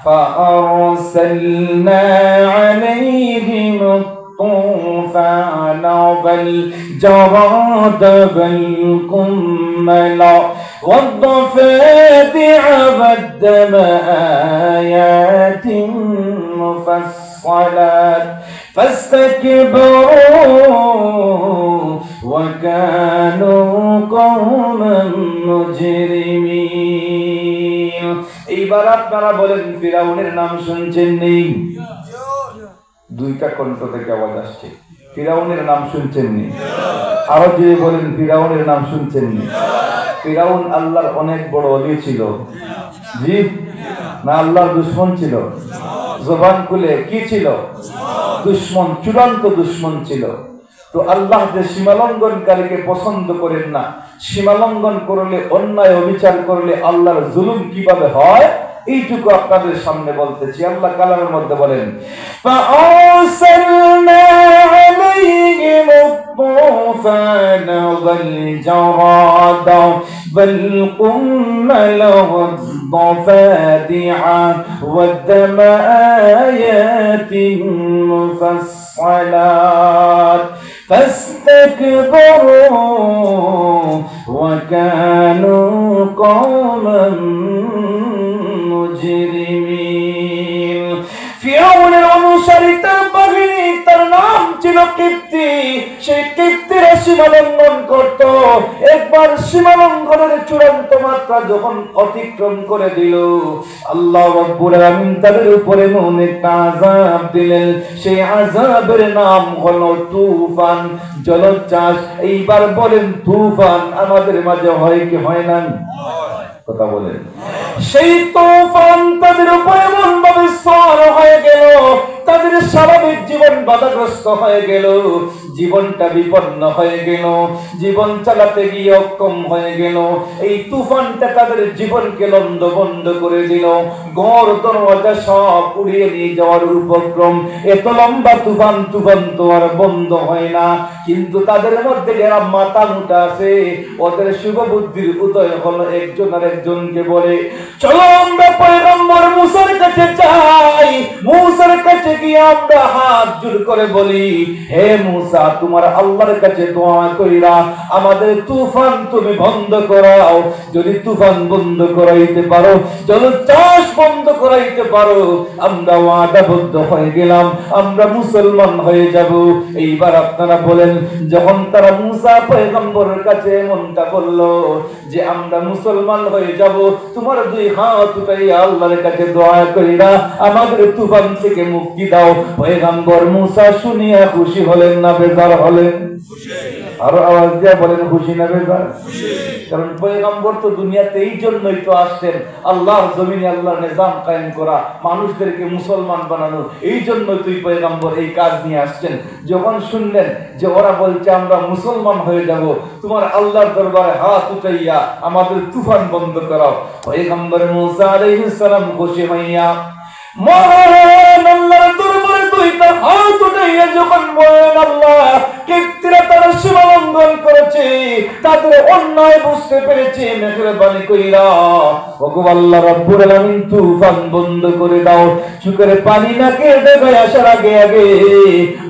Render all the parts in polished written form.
فأرسلنا عليهم الطوفان والجراد والقمل والضفادع والدم آيات مفصلات فاستكبروا وكانوا قوما مجرمين এইবার আপনারা বলেন ফিরাউনের নাম শুনছেন নেই দুইটা কণ্ঠ থেকে আওয়াজ আসছে ফিরাউনের নাম শুনছেন নি আরো যদি বলেন ফিরাউনের নাম শুনছেন নি ফিরাউন আল্লাহর অনেক বড় ওলি ছিল জি না আল্লাহর দুশমন ছিল জবান খুলে কি ছিল দুশমন চূড়ান্ত দুশমন ছিল তো আল্লাহ যে সীমালঙ্ঘনকারীকে পছন্দ করেন না সীমালঙ্ঘন করলে অন্যায় অবিচার করলে আল্লাহর জুলুম কিভাবে হয় এইটুকু আপনাদের সামনে বলতেছি আল্লাহ কালামের মধ্যে বলেন فَأَرْسَلْنَا عَلَيْهِمُ الطُّوفَانَ وَالْجَرَادَ وَالْقُمَّلَ وَالضَّفَادِعَ وَالدَّمَ آيَاتٍ مُفَصَّلَاتٍ فاستكبروا وكانوا قوما মুজরিমিন ফিরাউনের অনুসারীদের বাহিনী তার নাম ছিল কিপ্তি সেই কিপ্তিরা সীমালঙ্ঘন করত একবার সীমালঙ্ঘনের চূড়ান্ত মাত্রা যখন অতিক্রম করে দিল আল্লাহ রাব্বুল আলামিন তাদের উপরে অনেক আযাব দিলেন সেই আযাবের নাম হলো তুফান জলোচ্ছ্বাস এইবার বলেন তুফান আমাদের মাঝে হয় কি হয় না কথা বলেন সেই তুফান তাদের উপরে এমন ভাবে সওয়ার হয়ে গেল তাদের স্বাভাবিক জীবন বাধাগ্রস্ত হয়ে গেল জীবনটা বিপন্ন হয়ে গেল জীবন চালাতে গিয়ে অক্ষম হয়ে গেল এই তুফানটা তাদের জীবনকে লন্ডভন্ড করে দিল ঘর দরওয়াজা সব উড়িয়ে নিয়ে যাওয়ার উপক্রম এত লম্বা তুফান তো আর বন্ধ হয় না কিন্তু তাদের মধ্যে যারা মাথা মুটা আছে ওদের শুভ বুদ্ধির উদয় হলো একজন আর একজনকে বলে চলো আমরা পয়গম্বর মুসার কাছে যাই মুসার কাছে গিয়ে আমরা হাত জোড় করে বলি হে মুসা তোমার আল্লাহর কাছে দোয়া কইরা আমাদের তুফান তুমি বন্ধ করাও যদি তুফান বন্ধ করাইতে পারো জলোচ্ছ্বাস বন্ধ করাইতে পারো আমরা ওয়াদাবদ্ধ হয়ে গেলাম আমরা মুসলমান হয়ে যাব এইবার আপনারা বলেন যখন তারা মুসা পয়গম্বরের কাছে মনটা বলল যে আমরা মুসলমান হয়ে যাব তোমার দুই হাত উঠাইয়া আল্লাহর কাছে দোয়া কইরা আমাদের তুফান থেকে মুক্তি দাও পয়গম্বর মুসা শুনিয়া খুশি হলেন না বেজার হলেন আরো আওয়াজ দিয়া বলেন খুশি না বেজার কারণ পয়গম্বর তো দুনিয়াতে এই জন্যই তো আসছেন আল্লাহর জমিনে আল্লাহর নিজাম কায়েম করা মানুষদেরকে মুসলমান বানানো এই জন্যই তুই পয়গম্বর এই কাজ নিয়ে আসছেন যখন শুনলেন যে ওরা বলছে আমরা মুসলমান হয়ে যাব তোমার আল্লাহর দরবারে হাত উঠাইয়া আমাদের তুফান বন্ধ করাও পয়গম্বর মুসা আলাইহিস সালাম খুশি হইয়া মহান আল্লাহর দরবারে দুইটা হাত উঠাইয়া যখন বলেন আল্লাহ কিপ্তিরা তারা সীমালঙ্ঘন করেছে তাদের অন্যায় বুঝতে পেরেছে মেহেরবানি কইরা ওগো আল্লাহ রাব্বুল আলামিন তুফান বন্ধ করে দাও চোখের পানি নাকে দেখায় আসার আগে আগে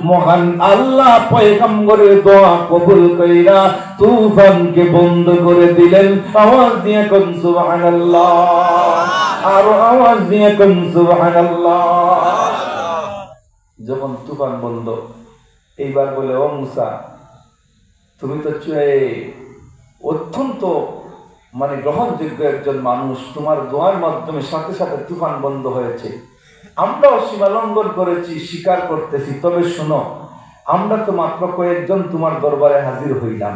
মহান আল্লাহ পয়গম্বরের দোয়া কবুল কইরা তুফানকে বন্ধ করে দিলেন আওয়াজ দিয়ে কোন সুবহানাল্লাহ আর আওয়াজ দিয়ে কোন সুবহানাল্লাহ যখন তুফান বন্ধ এইবার বলে ও মুসা তুমি তো অত্যন্ত গ্রহণযোগ্য একজন মানুষ তোমার দোয়ার মাধ্যমে সাথে সাথে তুফান বন্ধ হয়েছে আমরাও সীমা লঙ্ঘন করেছি স্বীকার করতেছি তবে শোনো আমরা তো মাত্র কয়েকজন তোমার দরবারে হাজির হইলাম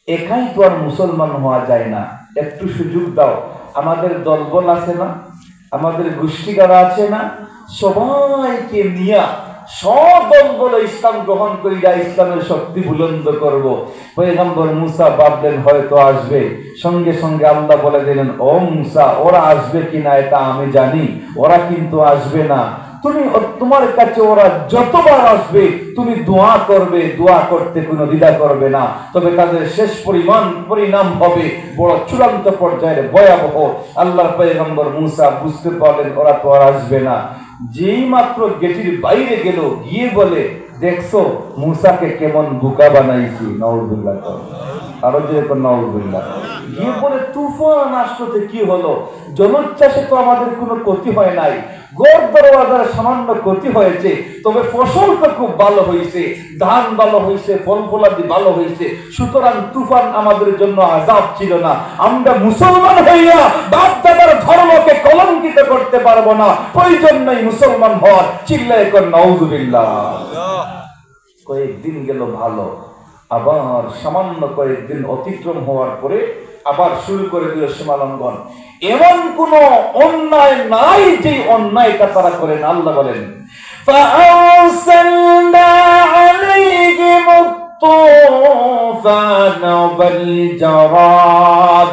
একাই তো আর মুসলমান হওয়া যায় না একটু সুযোগ দাও আমাদের দলবল আছে না আমাদের গোষ্ঠীগারা আছে না সবাইকে নিয়ে সব দলবল ইসলাম গ্রহণ করিয়া ইসলামের শক্তি বুলন্দ করব পয়গম্বর মুসা ভাবলেন হয়তো আসবে সঙ্গে সঙ্গে আল্লাহ বলে দিলেন ও মুসা ওরা আসবে কিনা এটা আমি জানি ওরা কিন্তু আসবে না তুমি তোমার কাছে ওরা যতবার আসবে তুমি দোয়া করবে, দোয়া করতে কোনো দ্বিধা করবে না, তবে তাদের শেষ পরিণাম হবে বড় চূড়ান্ত পর্যায়ের ভয়াবহ। আল্লাহর পয়গম্বর মুসা বুঝতে পারলেন ওরা তো আর আসবে না। যেই মাত্র গেটের বাইরে গেল, গিয়ে বলে, দেখছো মুসাকে কেমন বোকা বানাইছি। নাউজুবিল্লাহ, আরো যেরকম নাউজুবিল্লাহ। গিয়ে বলে, তুফান আসতে কি হলো? জলোচ্ছ্বাসে তো আমাদের কোনো ক্ষতি হয় নাই, গড় দরওয়াজার সামান্য ক্ষতি হয়েছে, তবে ফসল তো খুব ভালো হয়েছে, ধান ভালো হয়েছে, ফল ফলাদি ভালো হয়েছে, সুতরাং তুফান আমাদের জন্য আযাব ছিল না। আমরা মুসলমান হইয়া বাপ দাদার ধর্মকে কলঙ্কিত করতে পারবো না, প্রয়োজন নেই মুসলমান হওয়ার। চিল্লায় কর নাউজুবিল্লাহ। কয়েকদিন গেল ভালো, আবার সামান্য কয়েকদিন অতিক্রম হওয়ার পরে আবার শুরু করে দিল সীমালঙ্ঘন। এমন কোন অন্যায় নাই যে অন্যায়টা তারা করেন। আল্লাহ বলেন, فَأَرْسَلْنَا عَلَيْهِمُ الطُّوفَانَ وَالْجَرَادَ।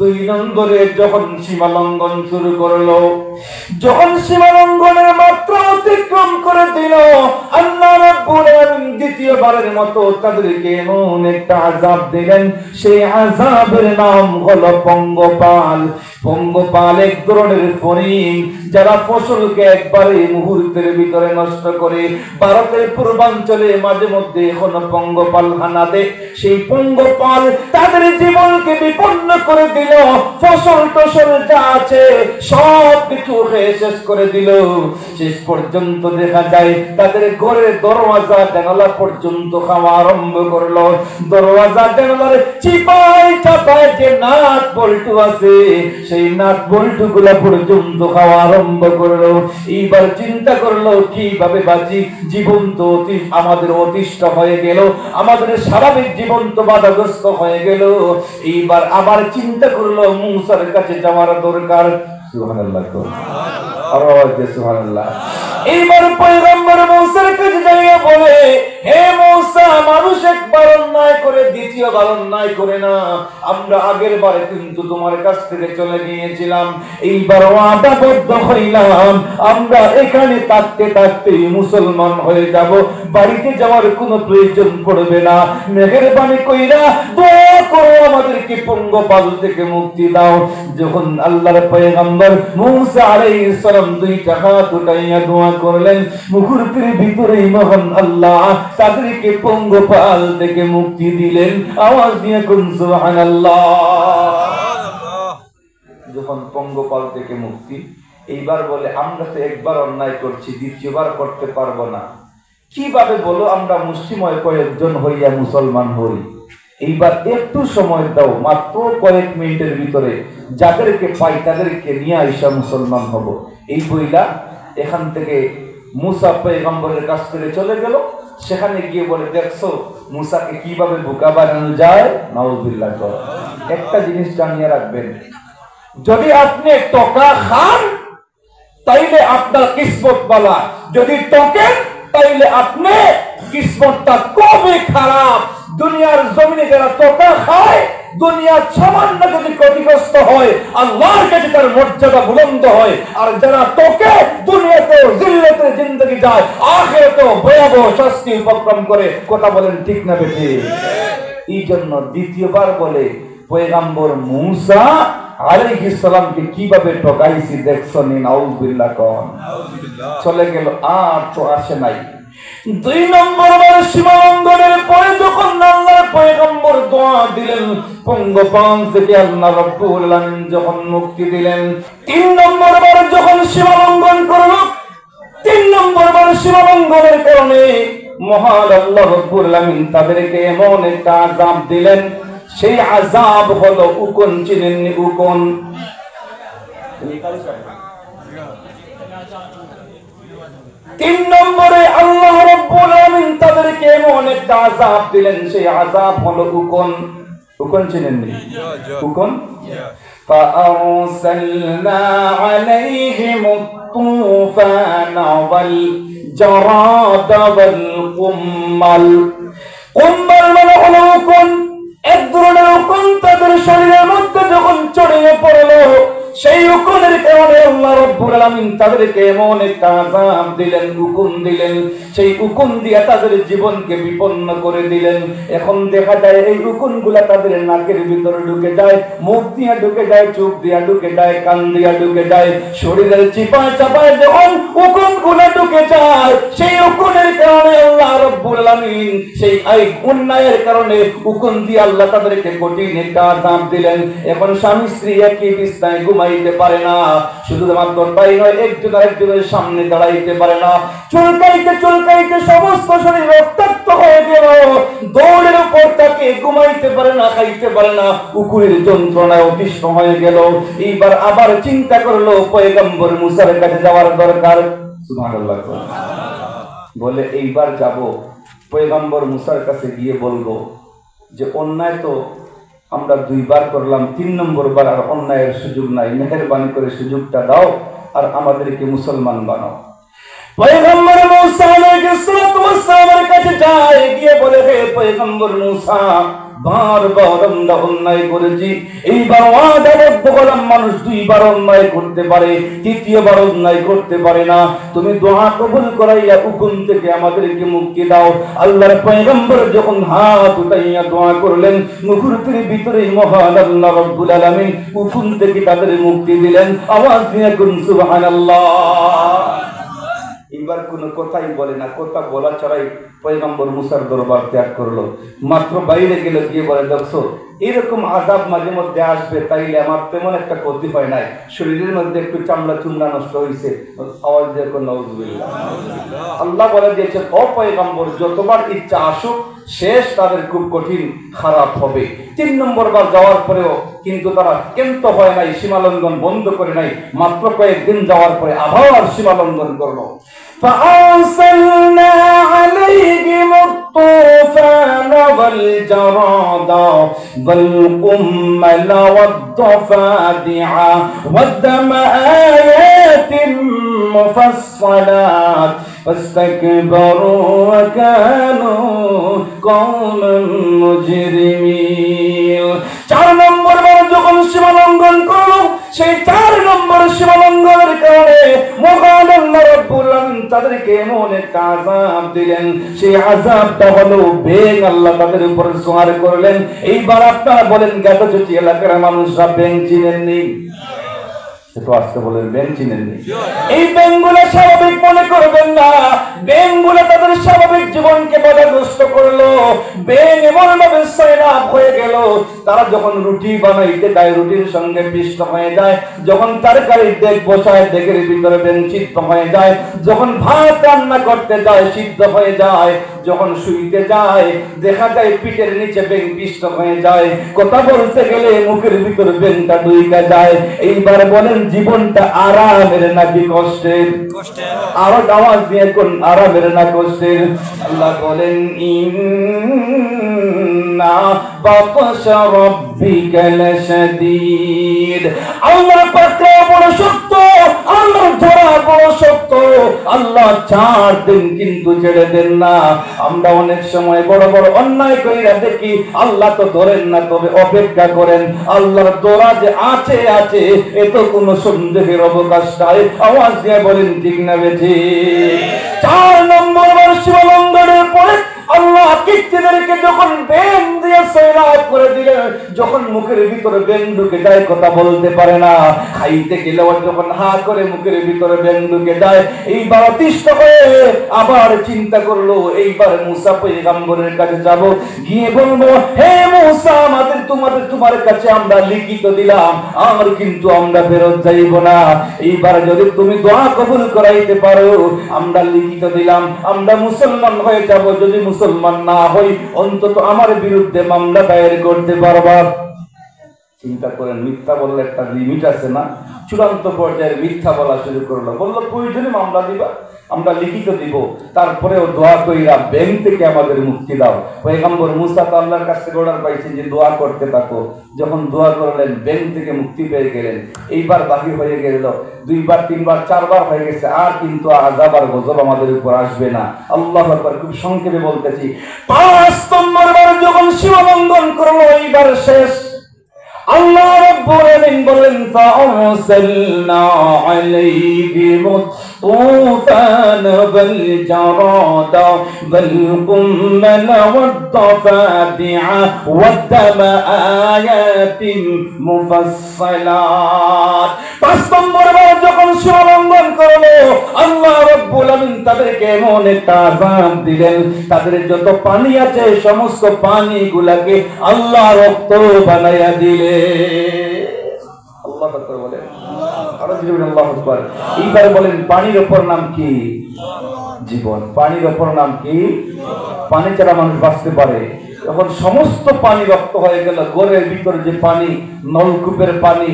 2 নম্বরে যখন সীমালঙ্ঘন শুরু করলো, যখন সীমালঙ্ঘনের মাত্রা অতিক্রম করে দিল, আল্লাহ রাব্বুল আলামিন দ্বিতীয়বারের মতো তাদেরকে এমন একটা আযাব দিলেন, সেই আযাবের নাম হলো পঙ্গপাল। পঙ্গপাল এক ধরনের ফড়িং, যারা ফসলকে একবারে মুহূর্তের ভিতরে নষ্ট করে। ভারতের পূর্বাঞ্চলে মাঝে মধ্যে এখনো পঙ্গপাল হানা দেয়। সেই পঙ্গপাল তাদের জীবনকে বিপন্ন করে দিল, ফসল টসল যা আছে সব কিছু খেয়ে শেষ করে দিল। শেষ পর্যন্ত দেখা যায় তাদের ঘরের দরওয়াজা জানালা পর্যন্ত খাওয়া আরম্ভ করলো। দরওয়াজা জানালার চিপায় চাপায় যে নাট বল্টু আছে, সেই নাট বল্টু গুলা পর্যন্ত খাওয়া আরম্ভ করলো। এইবার চিন্তা করলো কিভাবে বাঁচি, জীবন তো আমাদের অতিষ্ঠ হয়ে গেল, আমাদের স্বাভাবিক জীবন তো বাধাগ্রস্ত হয়ে গেল। এইবার আবার চিন্তা করলো মুসার কাছে যাওয়ার দরকার। সুবহানাল্লাহ, সুবহানাল্লাহ। এইবার পয়গম্বর মুসার কাছে যাইয়া বলে, হে মুসা, মানুষ একবার অন্যায় করে দ্বিতীয়বার অন্যায় করে না। আমরা আগের বারে কিন্তু তোমার কাছ থেকে চলে গিয়েছিলাম, এইবার ওয়াদাবদ্ধ হইলাম আমরা এখানে থাকতে থাকতে মুসলমান হয়ে যাব, বাড়িতে যাওয়ার কোনো প্রয়োজন পড়বে না। মেহেরবানি কইরা দোয়া করো আমাদেরকে পঙ্গপাল থেকে মুক্তি দাও। যখন আল্লাহর পয়গম্বর মুসা আলাইহিস সালাম 2টা হাত উঠাইয়া দোয়া করলেন, মুহূর্তের ভিতরেই মহান আল্লাহ তাদেরকে পঙ্গপাল থেকে মুক্তি দিলেন। আওয়াজ দিয়ে কোন সুবহানাল্লাহ। যখন পঙ্গপাল থেকে মুক্তি, এইবার বলে আমরা তো একবার অন্যায় করছি, দ্বিতীয়বার করতে পারবো না। কিভাবে বলো আমরা মুসলিময় কয়েকজন হইয়া মুসলমান হই। এইবার একটু সময় দাও, মাত্র কয়েক মিনিটের ভিতরে যাদেরকে পাই তাদেরকে নিয়ে আইসা মুসলমান হব। এই বইলা এখান থেকে মুসা পয়গম্বরের কাছ থেকে চলে গেল। সেখানে গিয়ে বলে, দেখছো মুসাকে কিভাবে বোকা বানানো যায়। নাউজুবিল্লাহ। একটা জিনিস জানিয়ে রাখবেন, যদি আপনি টাকা খান তাইলে আপনার কিসমত বালা, যদি টকেন তাইলে আপনি কিসমতটা কবে খারাপ। দুনিয়ার জমিনে যারা টাকা খায়, দুনিয়ার সামান্য যদি ক্ষতিগ্রস্ত হয়, আল্লাহর কাছে তার মর্যাদা বুলন্দ হয়। আর যারা টোকে দুনিয়াতে জিল্লাতে জিন্দগি যায়, আখিরাতেও ভয়াবহ শাস্তি উপক্রম করে। কথা বলেন ঠিক না বেঠিক? এই জন্য দ্বিতীয়বার বলে পয়গম্বর মুসা আলাইহিস সালামকে কিভাবে ঠকাইছি দেখছো নি। নাউজুবিল্লাহ কোন। চলে গেল, আর তো আসে নাই। 2 নম্বর বার সীমালঙ্ঘনের পরে যখন আল্লাহর পয়গম্বর দোয়া দিলেন, পঙ্গপাল থেকে আল্লাহ রাব্বুল আলামিন যখন মুক্তি দিলেন। 3 নম্বর বার যখন সীমালঙ্ঘন করলো, 3 নম্বর বার সীমালঙ্ঘনের কারণে মহান আল্লাহ রাব্বুল আলামিন তাদেরকে এমন একটা আযাব দিলেন, সেই আযাব হলো উকুন। চিনেননি উকুন? 3 নম্বরে আল্লাহ রাব্বুল আলামিন তাদেরকে এমন একটা আযাব দিলেন, সেই আযাব হলো উকুন। উকুন চিনেননি? উকুন। فأرسلنا عليهم الطوفان والجراد والقمل। قمل মানে হলো উকুন, এক ধরনের উকুন তাদের শরীরের মধ্যে যখন ছড়িয়ে পড়লো, সেই উকুনের কারণে আল্লাহ রাব্বুল আলামিন তাদেরকে এমন একটা আযাব দিলেন, হুকুম দিলেন, সেই হুকুম দিয়ে তাদের জীবনকে বিপন্ন করে দিলেন। এখন দেখা যায় এই হুকুমগুলা তাদের নাকের ভিতরে ঢুকে যায়, মুখ দিয়ে ঢুকে যায়, চোখ দিয়ে ঢুকে যায়, কান দিয়ে ঢুকে যায়, শরীরের চিপায় চাপায় যখন হুকুমগুলা ঢুকে যায়, সেই হুকুমের কারণে আল্লাহ রাব্বুল আলামিন সেই অন্যায়ের কারণে হুকুম দিয়ে আল্লাহ তাদেরকে কঠিন একটা আযাব দিলেন। এখন স্বামী স্ত্রী একই বিছানায় ঘুমাইতে পারে না, শুধুমাত্র তাই নয়, একজন আরেকজনের সামনে দাঁড়াইতে পারে না, চুলকাইতে চুলকাইতে সমস্ত শরীর রক্তাক্ত হয়ে গেল, দৌড়ের উপর তাকে ঘুমাইতে পারে না, খাইতে পারে না, উকুনের যন্ত্রণায় অতিষ্ঠ হয়ে গেল। এইবার আবার চিন্তা করলো পয়গম্বর মুসার কাছে যাওয়ার দরকার। সুবহানাল্লাহ। বলে এইবার যাব, পয়গম্বর মুসার কাছে গিয়ে বলবো যে অন্যায় তো আমরা 2 বার করলাম, 3 নম্বর বার আর অন্যায়ের সুযোগ নাই, মেহেরবানি করে সুযোগটা দাও আর আমাদেরকে মুসলমান বানাও। পয়গম্বর মুসা আলাইহিস সালামের কাছে যায়, গিয়ে বলে হে পয়গম্বর মুসা, বারবার আমরা অন্যায় করেছি, এইবার ওয়াদাবদ্ধ হলাম মানুষ 2 বার অন্যায় করতে পারে, 3য় বার অন্যায় করতে পারে না, তুমি দোয়া কবুল করাইয়া হুকুম থেকে আমাদেরকে মুক্তি দাও। আল্লাহর পয়গম্বর যখন হাত উঠাইয়া দোয়া করলেন, মুহূর্তের ভিতরেই মহান আল্লাহ রাব্বুল আলামিন হুকুম থেকে তাদের মুক্তি দিলেন। আওয়াজ দিয়ে কোন সুবহানাল্লাহ। এবার কোনো কথাই বলে না, কথা বলা ছাড়াই পয়গম্বর মুসার দরবার ত্যাগ করলো। মাত্র বাইরে গেল, গিয়ে বলে দেখছো এরকম আযাব মাঝে মধ্যে আসবে, তাইলে আমার তেমন একটা ক্ষতি হয় নাই, শরীরের মধ্যে একটু চামড়া চুমড়া নষ্ট হয়েছে। আওয়াজ দিয়ে নাউযুবিল্লাহ। আল্লাহ বলে দিয়েছেন ও পয়গম্বর, যতবার ইচ্ছা আসুক, শেষ তাদের খুব কঠিন খারাপ হবে। 3 নম্বর বার যাওয়ার পরেও কিন্তু তারা কেন্ত হয় নাই, সীমালঙ্ঘন বন্ধ করে নাই, মাত্র কয়েকদিন যাওয়ার পরে আবার সীমালঙ্ঘন করলো। فأرسلنا عليهم الطوفان والجراد والقمل والضفادع والدم آيات مفصلات فاستكبروا وكانوا قوما مجرمين। 4 নম্বর বার যখন সীমালঙ্ঘন করলো, সেই 4 নম্বর সীমালঙ্ঘনের কারণে মহান আল্লাহ রাব্বুল আলামিন তাদেরকে এমন একটা আযাব দিলেন, সেই আযাবটা হলো ব্যাঙ আল্লাহ তাদের উপর সওয়ার করলেন। এইবার আপনারা বলেন, গাটাচটি এলাকার মানুষরা ব্যাঙ চিনেননি? একটু আসতে বলেন, ব্যাঙ চিনেননি? এই ব্যাঙগুলো স্বাভাবিক মনে করবেন না, ব্যাঙগুলো তাদের স্বাভাবিক জীবনকে বাধাগ্রস্ত করলো। ব্যাঙ এমন ভাবে সয়লাব হয়ে গেল, তারা যখন রুটি বানাইতে যায় রুটির সঙ্গে পিষ্ট হয়ে যায়, যখন তরকারি দেখ বসায় দেখের ভিতরে ব্যাঙ সিদ্ধ হয়ে যায়, যখন ভাত রান্না করতে যায় সিদ্ধ হয়ে যায়, যখন শুইতে যায় দেখা যায় পিঠের নিচে ব্যাঙ পিষ্ট হয়ে যায়, কথা বলতে গেলে মুখের ভিতরে ব্যাঙটা ঢুকে যায়। এইবার বলেন জীবনটা আরামের নাকি কষ্টের? আরো আওয়াজ দিয়ে কোন আরামের না কষ্টের? আল্লাহ বলেন ইন্না বাতশা রাব্বিকা লাশাদীদ। আল্লাহর পাকড়া বড় শক্ত, আল্লাহর ধরা বড় শক্ত। আল্লাহ 4 দিন কিন্তু ছেড়ে দেন না। আমরা অনেক সময় বড় বড় অন্যায় কইরা দেখি, আল্লাহ তো ধরেন না, তবে অপেক্ষা করেন, আল্লাহর দোয়া যে আছে আছে, এত কোনো সন্দেহের অবকাশ নাই। আওয়াজ দিয়ে বলেন ঠিক না বেঠি? 4 নম্বর সীমালঙ্ঘনের পরে আল্লাহ কিত্তিদেরকে যখন ব্যাঙ দিয়ে সয়লাব করে দিলেন, যখন মুখের ভিতরে ব্যাঙ ঢুকে যায় কথা বলতে পারে না, খাইতে গেলেও যখন হা করে মুখের ভিতরে ব্যাঙ ঢুকে যায়, এইবার অতিষ্ঠ হয়ে আবার চিন্তা করলো এইবার মুসা পয়গম্বরের কাছে যাব, গিয়ে বলবো হে মুসা, তোমার কাছে আমরা লিখিত দিলাম, আর কিন্তু আমরা ফেরত যাইব না। এইবার যদি তুমি দোয়া কবুল করাইতে পারো, আমরা লিখিত দিলাম আমরা মুসলমান হয়ে যাব, যদি মুসলমান না হই অন্তত আমার বিরুদ্ধে মামলা দায়ের করতে পারবা। চিন্তা করেন, মিথ্যা বললে একটা লিমিট আছে না? চূড়ান্ত পর্যায়ে মিথ্যা বলা শুরু করলো, বললো প্রয়োজনে মামলা দিবা, আমরা লিখিত দিব, তারপরেও দোয়া কইরা ব্যাঙ থেকে আমাদের মুক্তি দাও। পয়গম্বর মুসা তো আল্লাহর কাছ থেকে অর্ডার পাইছেন যে দোয়া করতে থাকো, যখন দোয়া করলেন ব্যাঙ থেকে মুক্তি পেয়ে গেলেন। এইবার বাকি হয়ে গেল 2 বার 3 বার 4 বার হয়ে গেছে, আর কিন্তু আযাব আর গজব আমাদের উপর আসবে না। আল্লাহু আকবার। খুব সংক্ষেপে বলতেছি, 5 নম্বর বার যখন সীমালঙ্ঘন করলো, এইবার শেষ। আল্লাহ রাব্বুল আলামিন বলেন ফাআরসালনা আলাইহিম তুফান ওয়াল জারাদা ওয়াল কুম্মালা ওয়াদ দাফাদিআ ওয়াদ দামা আয়াতিন মুফাসসালাত। 5 নম্বর বার যখন সীমালঙ্ঘন করলো আল্লাহ রাব্বুল আলামিন তাদেরকে এমন একটা আযাব দিলেন, তাদের যত পানি আছে সমস্ত পানিগুলোকে আল্লাহ রক্ত বানায়া দিলেন। আল্লাহু আকবার বলেন, আরো জোরে আল্লাহু আকবার। এইবার বলেন পানির অপর নাম কি? জীবন। পানির অপর নাম কি? পানি ছাড়া মানুষ বাঁচতে পারে। যখন সমস্ত পানি রক্ত হয়ে গেল, ঘরের ভিতরে যে পানি, নলকূপের পানি,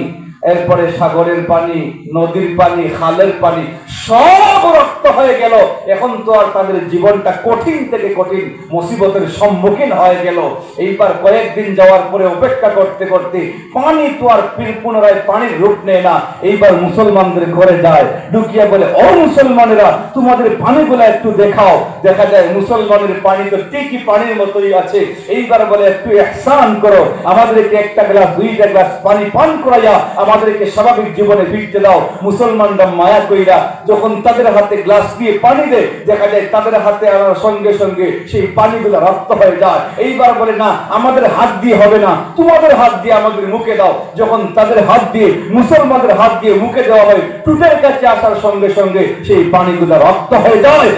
এরপরে সাগরের পানি, নদীর পানি, খালের পানি সব রক্ত হয়ে গেল। এখন তো আর তাদের জীবনটা কঠিন থেকে কঠিন মুসিবতের সম্মুখীন হয়ে গেল। এইবার কয়েকদিন যাওয়ার পরে অপেক্ষা করতে করতে পানি তো আর পুনরায় পানির রূপ নেয় না। এইবার মুসলমানদের ঘরে যায়, ঢুকিয়া বলে ও মুসলমানেরা তোমাদের পানিগুলো একটু দেখাও। দেখা যায় মুসলমানের পানি তো ঠিকই পানির মতোই আছে। এইবার বলে একটু ইহসান করো, আমাদেরকে একটা গ্লাস 2টা গ্লাস পানি পান করাইয়া আমাদেরকে স্বাভাবিক জীবনে ফিরতে দাও। মুসলমানরা মায়া কইরা যখন তাদের হাতে গ্লাস দিয়ে পানি দেয়, দেখা যায় তাদের হাতে আনার সঙ্গে সঙ্গে সেই পানিগুলো রক্ত হয়ে যায়। এইবার বলে না আমাদের হাত দিয়ে হবে না, তোমাদের হাত দিয়ে আমাদের মুখে দাও। যখন তাদের হাত দিয়ে মুসলমানদের হাত দিয়ে মুখে দেওয়া হয়, টুটের কাছে আসার সঙ্গে সঙ্গে সেই পানিগুলো রক্ত হয়ে যায়।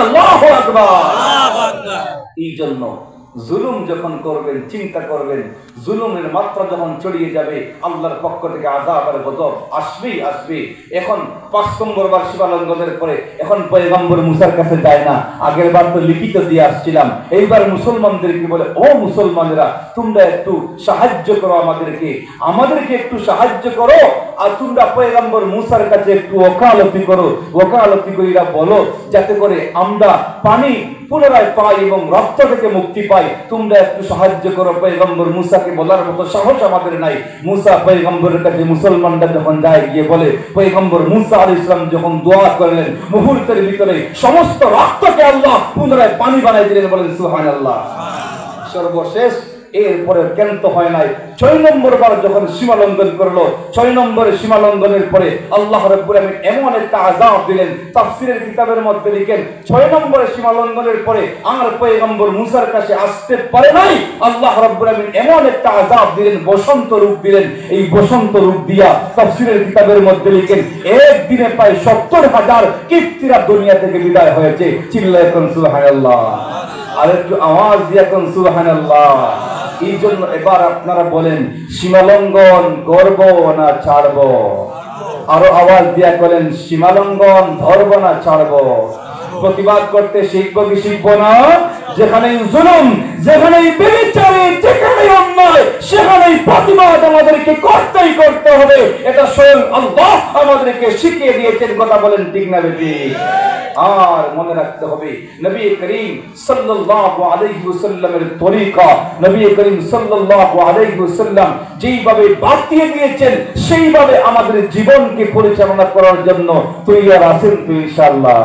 আল্লাহু আকবার। এই জন্য জুলুম যখন করবেন চিন্তা করবেন, জুলুমের মাত্রা যখন ছড়িয়ে যাবে আল্লাহর পক্ষ থেকে আযাব আর গজব আসবেই আসবে। এখন 5 নম্বর বার সীমালঙ্ঘনের পরে এখন পয়গম্বর মুসার কাছে যায় না, আগের বার তো লিখিত দিয়ে আসছিলাম। এইবার মুসলমানদেরকে বলে ও মুসলমানেরা তোমরা একটু সাহায্য করো, আমাদেরকে একটু সাহায্য করো। আর তোমরা পয়গম্বর মুসার কাছে একটু ওকালতি করো, ওকালতি কইরা বলো যাতে করে আমরা পানি পুনরায় পাই এবং রক্ত থেকে মুক্তি পাই। তোমরা একটু সাহায্য করো। পয়গম্বর মুসাকে বলার মতো সাহস আমাদের নাই। মুসা পয়গম্বরের কাছে মুসলমানরা যখন যায় গিয়ে বলে, পয়গম্বর মুসা আলাইহিস সালাম যখন দোয়া করলেন মুহূর্তের ভিতরে সমস্ত রক্তকে আল্লাহ পুনরায় পানি বানাই দিলেন। বলেন সুবহানাল্লাহ। সর্বশেষ এরপরে কেন তো হয় নাই, 6 নম্বর বার যখন সীমালঙ্ঘন করলো, 6 নম্বরের সীমালঙ্ঘনের পরে আল্লাহ রাব্বুল আলামিন এমন একটা আযাব দিলেন। তাফসীরের কিতাবের মধ্যে লিখেন 6 নম্বরের সীমালঙ্ঘনের পরে আর পয়গম্বর মুসার কাছে আসতে পারে নাই। আল্লাহ রাব্বুল আলামিন এমন একটা আযাব দিলেন, বসন্ত রূপ দিলেন। এই বসন্ত রূপ দিয়া তাফসীরের কিতাবের মধ্যে লিখেন একদিনে প্রায় 70,000 কিপ্তিরা দুনিয়া থেকে বিদায় হয়েছে। চিল্লায়ে কোন সুবহানাল্লাহ। আর একটু আওয়াজ দিয়া কোন সুবহানাল্লাহ। এই জন্য এবার আপনারা বলেন সীমালঙ্ঘন করব না ছাড়ব? আরো আওয়াজ দিয়া বলেন সীমালঙ্ঘন ধরব না ছাড়ব? প্রতিবাদ করতে শিখবো কি শিখবো না? যেখানেই জুলুম, যেখানেই ব্যভিচার, যেখানেই অন্যায়, সেখানেই প্রতিবাদ আমাদেরকে করতেই করতে হবে। এটা স্বয়ং আল্লাহ আমাদেরকে শিখিয়ে দিয়েছেন। কথা বলেন ঠিক না বেটি? আর মনে রাখতে হবে নবী করিম সাল্লাল্লাহু আলাইহি ওয়াসাল্লামের তরিকা, নবী করিম সাল্লাল্লাহু আলাইহি ওয়াসাল্লাম যেইভাবে বাতিয়ে দিয়েছেন সেইভাবে আমাদের জীবনকে পরিচালনা করার জন্য তৈরি আছেন তো ইনশাআল্লাহ।